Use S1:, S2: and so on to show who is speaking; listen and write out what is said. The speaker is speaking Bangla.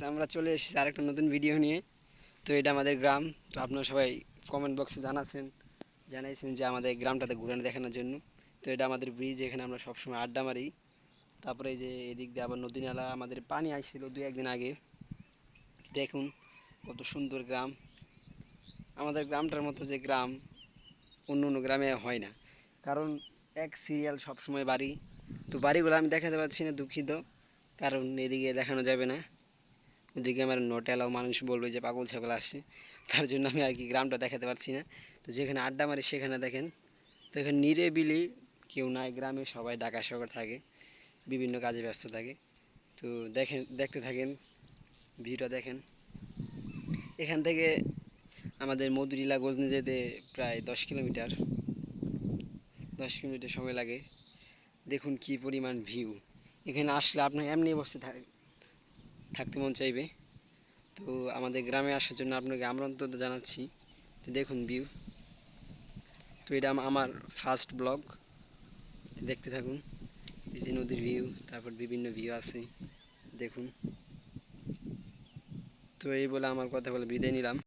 S1: আমরা চলে এসেছি আরেকটা নতুন ভিডিও নিয়ে। তো এটা আমাদের গ্রাম। তো আপনারা সবাই কমেন্ট বক্সে জানাইছেন যে আমাদের গ্রামটাতে ঘুরানো দেখানোর জন্য। তো এটা আমাদের ব্রিজ, এখানে আমরা সবসময় আড্ডা মারি। তারপরে এই যে এদিক দিয়ে আবার নদী নালা, আমাদের পানি আসছিল দু একদিন আগে। দেখুন কত সুন্দর গ্রাম। আমাদের গ্রামটার মতো যে গ্রাম অন্য অন্য গ্রামে হয় না, কারণ এক সিরিয়াল সবসময় বাড়ি। তো বাড়িগুলো আমি দেখাতে পারছি না, দুঃখিত, কারণ এদিকে দেখানো যাবে না। ওদিকে আমার নট এলাও, মানুষ বলবে যে পাগল ছাগল আসছে। তার জন্য আমি আর কি গ্রামটা দেখাতে পারছি না। তো যেখানে আড্ডা মারি সেখানে দেখেন। তো এখানে নিরিবিলি, কেউ নাই গ্রামে, সবাই ঢাকা শহর থাকে, বিভিন্ন কাজে ব্যস্ত থাকে। তো দেখতে থাকেন, ভিউটা দেখেন। এখান থেকে আমাদের মধুরিলা গজনি যেতে প্রায় 10 কিলোমিটার, 10 কিলোমিটার সময় লাগে। দেখুন কি পরিমাণ ভিউ। এখানে আসলে আপনার এমনি বসে থাকতে মন চাইবে। তো আমাদের গ্রামে আসার জন্য আপনাকে আমন্ত্রণ জানাচ্ছি। তো দেখুন ভিউ। তো এটা আমার ফার্স্ট ব্লগ, দেখতে থাকুন। এই যে নদীর ভিউ, তারপর বিভিন্ন ভিউ আছে, দেখুন। তো এই বলে আমার কথা বলে বিদায় নিলাম।